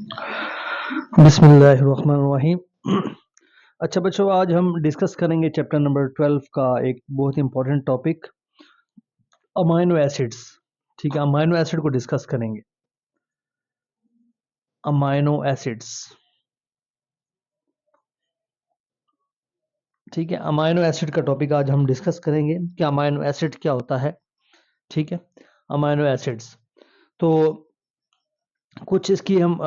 बिस्मिल्लाहिर्रहमानिर्रहीम। अच्छा बच्चों, आज हम डिस्कस करेंगे चैप्टर नंबर 12 का एक बहुत इंपॉर्टेंट टॉपिक, अमाइनो एसिड्स। ठीक है, अमाइनो एसिड को डिस्कस करेंगे। अमाइनो एसिड्स, ठीक है, अमाइनो एसिड का टॉपिक आज हम डिस्कस करेंगे कि अमाइनो एसिड क्या होता है। ठीक है, अमाइनो एसिड्स तो कुछ इसकी हम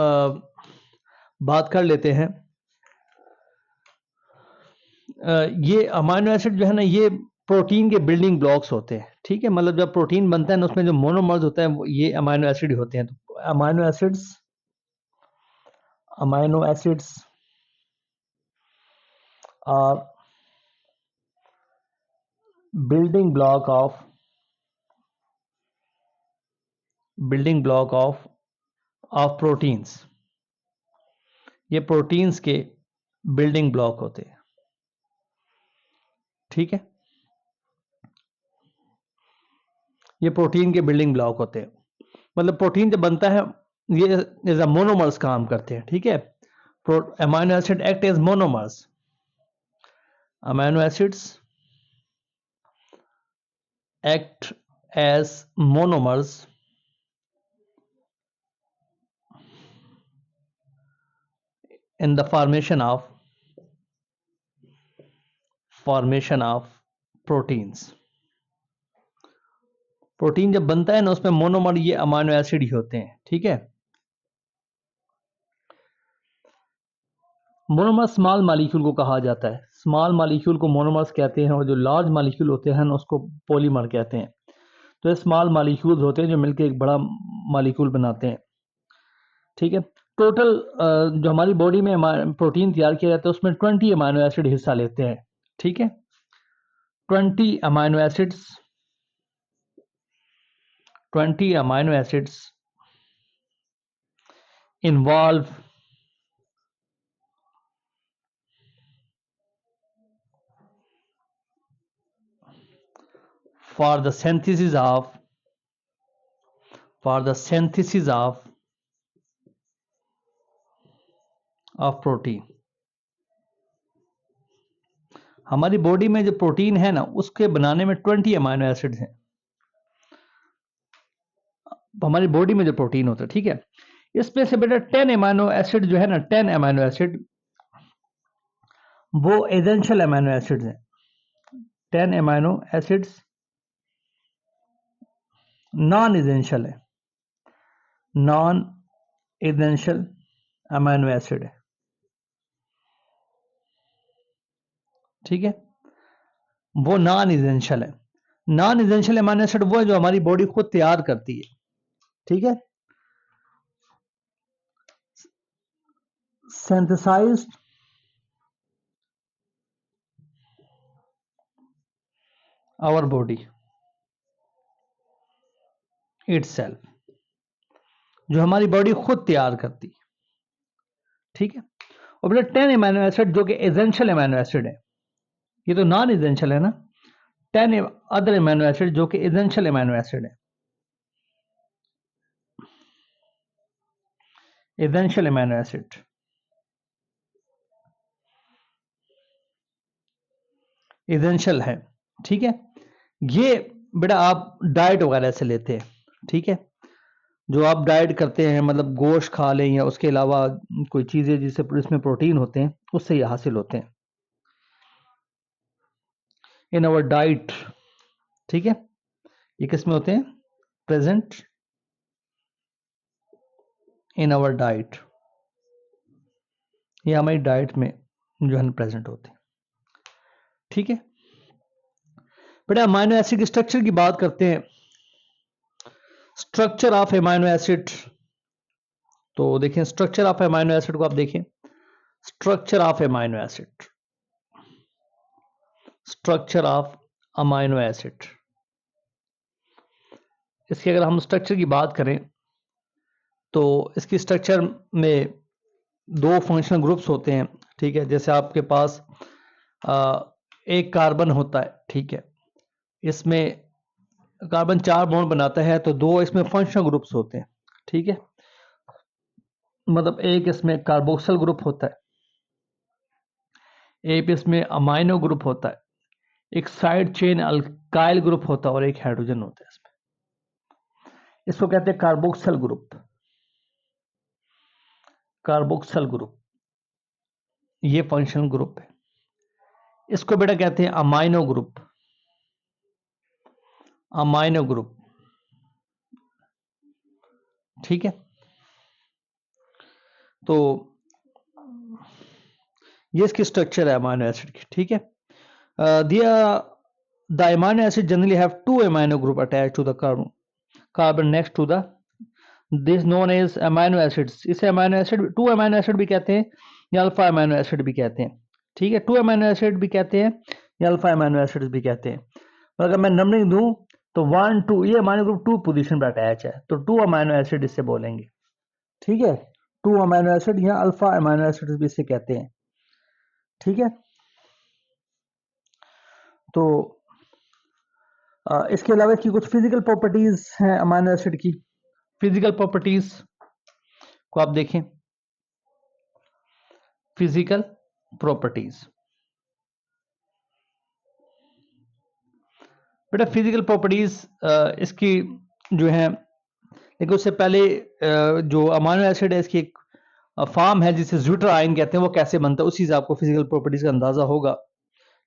बात कर लेते हैं। ये अमाइनो एसिड जो है ना, ये प्रोटीन के बिल्डिंग ब्लॉक्स होते हैं। ठीक है, मतलब जब प्रोटीन बनता है ना, उसमें जो मोनोमर्स होता है ये अमाइनो एसिड ही होते हैं। तो amino acids are building block of proteins. ये प्रोटीन्स के बिल्डिंग ब्लॉक होते हैं। ठीक है, ये प्रोटीन के बिल्डिंग ब्लॉक होते हैं। मतलब प्रोटीन जब बनता है, ये एज अ मोनोमर्स काम करते हैं। ठीक है, amino acid act as monomers. Amino acids act as monomers in the formation of proteins। Protein जब बनता है ना, उसमें मोनोमर ये अमाइनो एसिड ही होते हैं। ठीक है, मोनोमर स्मॉल मॉलिक्यूल को कहा जाता है। स्मॉल मॉलिक्यूल को मोनोमर्स कहते हैं, और जो लार्ज मॉलिक्यूल होते हैं ना, उसको पॉलीमर कहते हैं। तो ये स्मॉल मॉलिक्यूल्स होते हैं जो मिलकर एक बड़ा मॉलिक्यूल बनाते हैं। ठीक है, टोटल जो हमारी बॉडी में प्रोटीन तैयार किया जाता है, उसमें 20 अमाइनो एसिड हिस्सा लेते हैं। ठीक है, 20 amino acids 20 amino acids involve for the synthesis of protein। हमारी बॉडी में जो प्रोटीन है ना, उसके बनाने में 20 अमाइनो एसिड्स हैं। हमारी बॉडी में जो प्रोटीन होता है, ठीक है, इसमें से बेटा 10 अमाइनो एसिड जो है ना, 10 अमाइनो एसिड वो एसेंशियल अमाइनो एसिड्स हैं। 10 अमाइनो एसिड्स नॉन एसेंशियल है, नॉन एसेंशियल अमाइनो एसिड है। ठीक है, वो नॉन एसेंशियल है। नॉन एसेंशियल अमाइनो एसिड वो है जो हमारी बॉडी खुद तैयार करती है। ठीक है, synthesized our body itself, जो हमारी बॉडी खुद तैयार करती है। ठीक है, और बेटा 10 अमाइनो एसिड जो कि एसेंशियल अमाइनो एसिड है, ये तो नॉन एसेंशियल है ना। 10 अदर अमाइनो एसिड जो कि एसेंशियल अमाइनो एसिड है, एसेंशियल अमाइनो एसिड। एसेंशियल है। ठीक है, ये बेटा आप डाइट वगैरह से लेते हैं। ठीक है, जो आप डाइट करते हैं, मतलब गोश्त खा लें या उसके अलावा कोई चीज़ें जिससे इसमें प्रोटीन होते हैं, उससे ये हासिल होते हैं इन आवर डाइट। ठीक है, ये किस में होते हैं? प्रेजेंट इन आवर डाइट, ये हमारी डाइट में जो है प्रेजेंट होते हैं। ठीक है बेटा, अमाइनो एसिड के स्ट्रक्चर की बात करते हैं। स्ट्रक्चर ऑफ अमाइनो एसिड, तो देखें स्ट्रक्चर ऑफ अमाइनो एसिड को आप देखें। Structure of amino acid, structure of amino acid, इसकी अगर हम स्ट्रक्चर की बात करें तो इसकी स्ट्रक्चर में दो फंक्शनल ग्रुप्स होते हैं। ठीक है, जैसे आपके पास एक कार्बन होता है। ठीक है, इसमें कार्बन 4 बॉन्ड बनाता है, तो दो इसमें फंक्शनल ग्रुप्स होते हैं। ठीक है, मतलब एक इसमें कार्बोक्सिल ग्रुप होता है, एक इसमें अमाइनो ग्रुप होता है, एक साइड चेन अल्काइल ग्रुप होता है और एक हाइड्रोजन होता है इसमें। इसको कहते हैं कार्बोक्सिल ग्रुप, कार्बोक्सिल ग्रुप, ये फंक्शनल ग्रुप है। इसको बेटा कहते हैं अमाइनो ग्रुप, अमाइनो ग्रुप, ठीक है। तो ये इसकी स्ट्रक्चर है अमाइनो एसिड की, ठीक है। दिया the amino acid generally have two amino group attach to the carbon next to the this known as amino acids. इसे amino acid, two amino acid भी कहते हैं या अल्फा अमाइनो एसिड भी कहते हैं, ठीक है। टू अमाइनो एसिड भी कहते हैं या अल्फा अमाइनो एसिड भी कहते हैं। और अगर मैं नंबरिंग दूं तो 1 2, ये अमाइनो ग्रुप 2 पोजीशन पर अटैच है, तो 2 अमाइनो एसिड इससे बोलेंगे, ठीक है। 2 अमाइनो एसिड या अल्फा अमाइनो एसिड भी इसे कहते हैं, ठीक है। तो इसके अलावा इसकी कुछ फिजिकल प्रॉपर्टीज हैं अमाइनो एसिड की। फिजिकल प्रॉपर्टीज को आप देखें, फिजिकल प्रॉपर्टीज, बेटा फिजिकल प्रॉपर्टीज इसकी जो है, लेकिन उससे पहले जो अमाइनो एसिड है इसकी एक फॉर्म है जिसे ज्यूटर आयन कहते हैं, वो कैसे बनता है उसी से आपको फिजिकल प्रॉपर्टीज का अंदाजा होगा,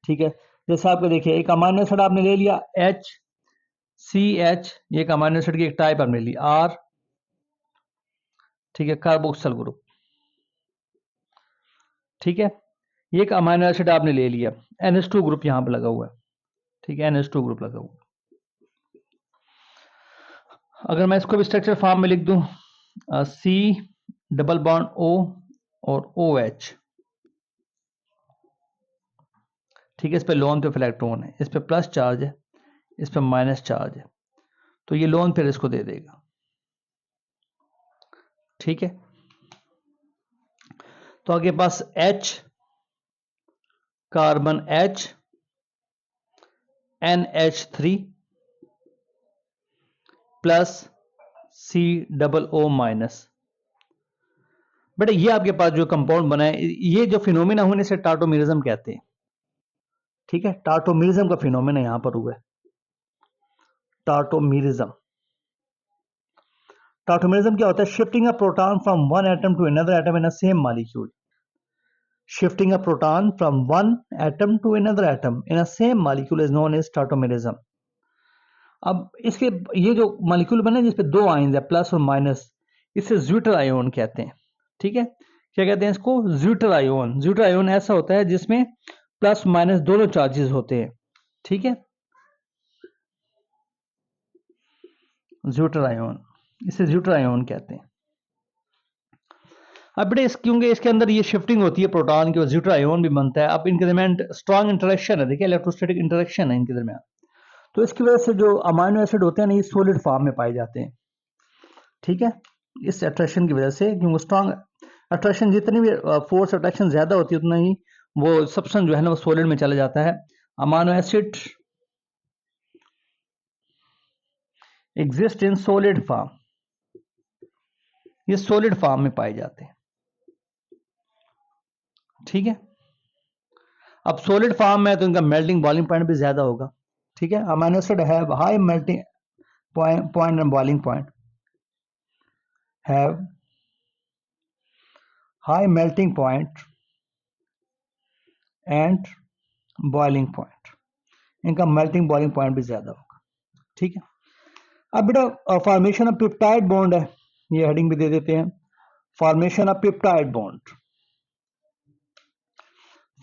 ठीक है। जैसे आपको देखिए एक अमाइनो एसिड आपने ले लिया HCH, ये एक अमाइनो एसिड की एक टाइप आपने ली R, ठीक है, कार्बोक्सिल ग्रुप, ठीक है। ये एक अमाइनो एसिड आपने ले लिया, NH2 ग्रुप यहां पर लगा हुआ है, ठीक है, NH2 ग्रुप लगा हुआ। अगर मैं इसको भी स्ट्रक्चर फॉर्म में लिख दूं, C डबल बॉन्ड O और OH, ठीक है। इस पे लोन पे इलेक्ट्रॉन है, इस पे प्लस चार्ज है, इस पे माइनस चार्ज है, तो ये लोन फिर इसको दे देगा, ठीक है। तो आपके पास H carbon H NH3 plus C double O minus. बेटा ये आपके पास जो कंपाउंड बना है, ये जो फिनोमिना होने से टार्टोमेरिज्म कहते हैं, ठीक है। टार्टोमेरिज्म का फिनोमिना यहां पर हुआ है, टार्टोमेरिज्म। टार्टोमेरिज्म क्या होता है? Shifting a proton from one atom to another atom in a same molecule, shifting a proton from one atom to another atom in a same molecule is known as tautomerism. अब इसके ये जो मॉलिक्यूल बने जिसपे दो ion है plus और minus, इसे ज्यूटर आयोन कहते हैं, ठीक है। क्या कहते हैं इसको? Zwitter ion. ज्यूटर आयोन ऐसा होता है जिसमें प्लस माइनस दोनों चार्जेस होते हैं, ठीक है, ज्यूटर आयोन, इसे ज्यूटर आयोन कहते हैं। अब बेटे क्योंकि इसके अंदर ये शिफ्टिंग होती है प्रोटॉन की, ज्यूटर आयोन भी बनता है। अब इनके दरमियान स्ट्रॉन्ग इंटरेक्शन है, देखिए इलेक्ट्रोस्टैटिक इंटरेक्शन है इनके दरमियान, तो इसकी वजह से जो अमाइनो एसिड होते हैं ना, ये सॉलिड फॉर्म में पाए जाते हैं, ठीक है। इस अट्रैक्शन की वजह से, क्योंकि स्ट्रॉन्ग अट्रैक्शन, जितनी भी फोर्स अट्रैक्शन ज्यादा होती है उतना ही वो सब्सटेंस जो है ना वो सॉलिड में चला जाता है। Amino acid exist in solid form, ये सॉलिड फॉर्म में पाए जाते हैं, ठीक है। अब सॉलिड फॉर्म में तो इनका मेल्टिंग बॉइलिंग पॉइंट भी ज्यादा होगा, ठीक है। Amino acid have high melting point and boiling point, have high melting point and boiling point, इनका मेल्टिंग बॉइलिंग पॉइंट भी ज्यादा होगा, ठीक है। अब बेटा फॉर्मेशन ऑफ पेप्टाइड बॉन्ड है, ये हेडिंग भी दे देते हैं, formation of peptide bond,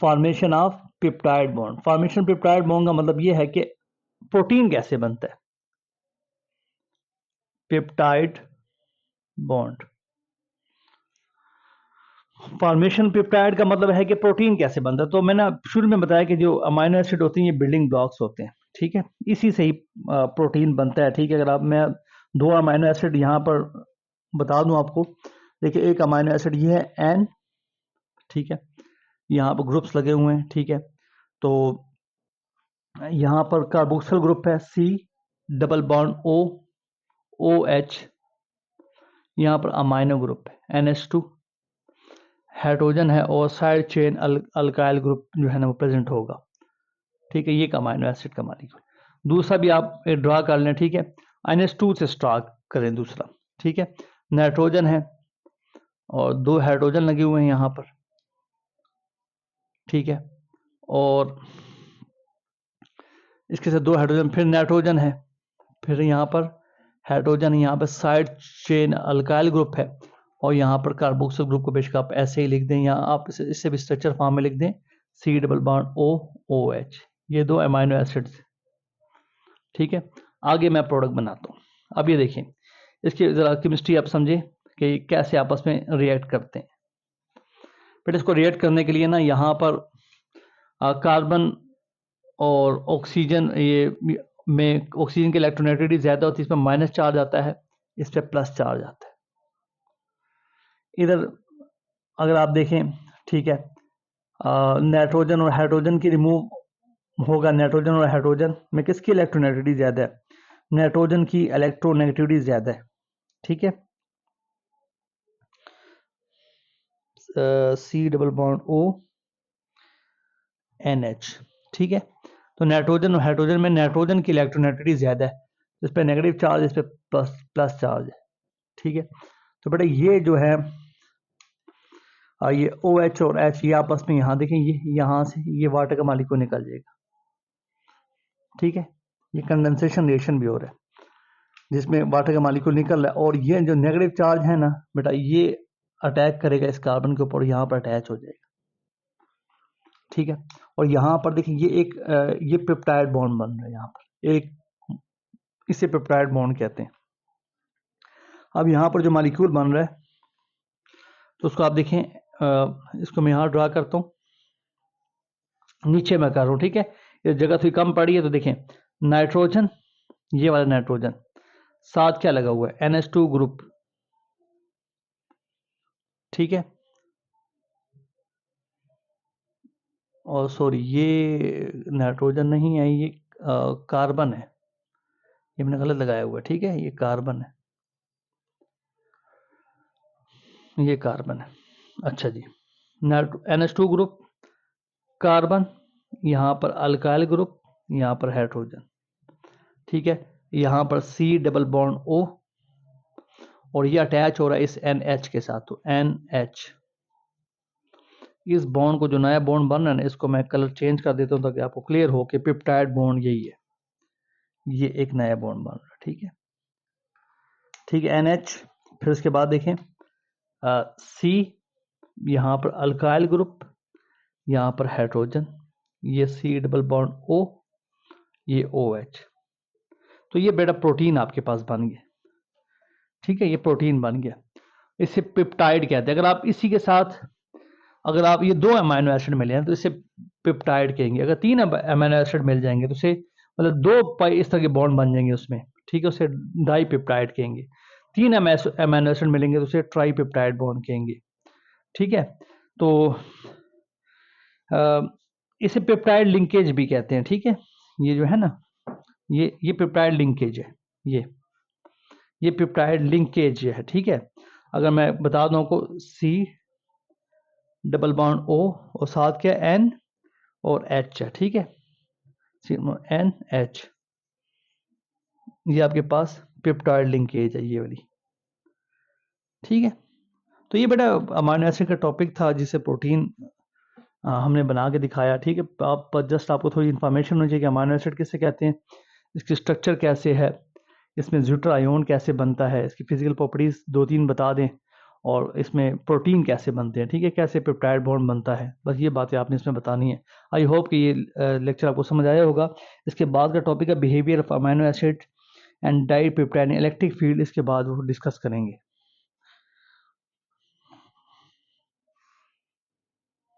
formation of peptide bond. Formation peptide bond का मतलब ये है कि प्रोटीन कैसे बनता है, पेप्टाइड बॉन्ड। फॉर्मेशन पेप्टाइड का मतलब है कि प्रोटीन कैसे बनता है। तो मैंने शुरू में बताया कि जो अमाइनो एसिड होते हैं ये बिल्डिंग ब्लॉक्स होते हैं, ठीक है, इसी से ही प्रोटीन बनता है, ठीक है। अगर आप, मैं दो अमाइनो एसिड यहाँ पर बता दूं आपको, देखिए एक अमाइनो एसिड ये है N, ठीक है, यहाँ पर ग्रुप्स लगे हुए हैं, ठीक है। तो यहाँ पर कार्बोक्सिल ग्रुप है C double bond O OH, यहाँ पर अमाइनो ग्रुप है NH2 हाइड्रोजन है और साइड चेन अल्काइल ग्रुप जो है ना वो प्रेजेंट होगा। ठीक है, ये अमाइनो एसिड का मॉलिक्यूल। दूसरा भी आप ड्रा कर लें, ठीक है, NH2 से स्टार्ट करें दूसरा। ठीक है, नाइट्रोजन है और 2 हाइड्रोजन लगे हुए हैं यहाँ पर। ठीक है, और इसके साथ 2 हाइड्रोजन, फिर नाइट्रोजन है, फिर यहाँ पर हाइड्रोजन, यहाँ पर साइड चेन अल्काइल ग्रुप है और यहाँ पर कार्बोक्सिल ग्रुप को बेशक आप ऐसे ही लिख दें या आप इससे भी स्ट्रक्चर फॉर्म में लिख दें C डबल बॉन्ड OH। ये 2 अमाइनो एसिड्स। ठीक है, आगे मैं प्रोडक्ट बनाता हूँ। अब ये देखें, इसकी ज़रा केमिस्ट्री आप समझे कि कैसे आपस में रिएक्ट करते हैं। फिर इसको रिएक्ट करने के लिए ना यहाँ पर कार्बन और ऑक्सीजन, ये में ऑक्सीजन की इलेक्ट्रोनेगेटिविटी ज़्यादा होती है, इसमें माइनस चार्ज आता है, इस पर प्लस चार्ज आता है। इधर अगर आप देखें, ठीक है, नाइट्रोजन और हाइड्रोजन की रिमूव होगा। नाइट्रोजन और हाइड्रोजन में किसकी इलेक्ट्रोनेगेटिविटी ज़्यादा है? नाइट्रोजन की इलेक्ट्रोनेगेटिविटी ज़्यादा है। ठीक है, C डबल बॉन्ड ONH। ठीक है, तो नाइट्रोजन और हाइड्रोजन में नाइट्रोजन की इलेक्ट्रोनेगेटिविटी ज़्यादा है, इस पर नेगेटिव चार्ज, इस पर प्लस चार्ज है। ठीक है, तो बेटा ये जो है ये OH और H ये आपस में यहाँ देखें, ये यहाँ से ये वाटर का मॉलिक्यूल निकल जाएगा। ठीक है, ये कंडेंसेशन रिएक्शन भी हो रहा है जिसमें वाटर का मॉलिक्यूल निकल रहा है और ये जो नेगेटिव चार्ज है ना बेटा, ये अटैक करेगा इस कार्बन के ऊपर, यहाँ पर अटैच हो जाएगा। ठीक है, और यहाँ पर देखिए ये एक ये पेप्टाइड बॉन्ड बन रहा है यहाँ पर एक, इसे पेप्टाइड बॉन्ड कहते हैं। अब यहाँ पर जो मॉलिक्यूल बन रहा है तो उसको आप देखें, इसको मैं यहाँ ड्रा करता हूँ, नीचे मैं कर रहा हूँ। ठीक है, ये जगह थोड़ी कम पड़ी है तो देखें, नाइट्रोजन, ये वाला नाइट्रोजन, साथ क्या लगा हुआ है? NH2 group. ठीक है, और सॉरी ये नाइट्रोजन नहीं है, ये कार्बन है, ये मैंने गलत लगाया हुआ है। ठीक है, ये कार्बन है, ये कार्बन है। अच्छा जी, NH2 ग्रुप, कार्बन, यहाँ पर अल्काइल ग्रुप, यहाँ पर हाइड्रोजन। ठीक है, यहाँ पर C डबल बॉन्ड O और ये अटैच हो रहा है इस NH के साथ, तो NH। इस बॉन्ड को जो नया बॉन्ड बन रहा है ना, इसको मैं कलर चेंज कर देता हूँ ताकि आपको क्लियर हो कि पेप्टाइड बॉन्ड यही है, ये एक नया बॉन्ड बन रहा है। ठीक है, ठीक है, NH, फिर उसके बाद देखें C, यहाँ पर अल्काइल ग्रुप, यहाँ पर हाइड्रोजन, ये C डबल बॉन्ड O, ये OH। तो ये बेटा प्रोटीन आपके पास बन गया। ठीक है, ये प्रोटीन बन गया, इसे पेप्टाइड कहते हैं। अगर आप इसी के साथ, अगर आप ये 2 अमाइनो एसिड मिले हैं तो इसे पेप्टाइड कहेंगे। अगर 3 अमाइनो एसिड मिल जाएंगे तो उसे मतलब 2 इस तरह के बॉन्ड बन जाएंगे उसमें। ठीक है, उसे डाई पेप्टाइड कहेंगे। 3 अमाइनो एसिड मिलेंगे तो उसे ट्राई पेप्टाइड बॉन्ड कहेंगे। ठीक है, तो इसे पेप्टाइड लिंकेज भी कहते हैं। ठीक है, ये जो है ना, ये पेप्टाइड लिंकेज है, ये पेप्टाइड लिंकेज है। ठीक है, अगर मैं बता दूं आपको, C डबल बॉन्ड O और साथ क्या N और H है। ठीक है, NH, ये आपके पास पेप्टाइड लिंकेज है, ये वाली। ठीक है, तो ये बेटा अमाइनो एसिड का टॉपिक था जिसे प्रोटीन हमने बना के दिखाया। ठीक है, आप जस्ट आपको थोड़ी इन्फॉर्मेशन होनी चाहिए कि अमाइनो एसिड किसे कहते हैं, इसकी स्ट्रक्चर कैसे है, इसमें ज़्यूटर आयोन कैसे बनता है, इसकी फिजिकल प्रॉपर्टीज़ 2-3 बता दें, और इसमें प्रोटीन कैसे बनते हैं। ठीक है, कैसे पेप्टाइड बॉन्ड बनता है, बस ये बातें आपने इसमें बतानी है। आई होप कि ये लेक्चर आपको समझ आया होगा। इसके बाद का टॉपिक है behaviour of amino acid and dipeptide electric field, इसके बाद वो डिस्कस करेंगे।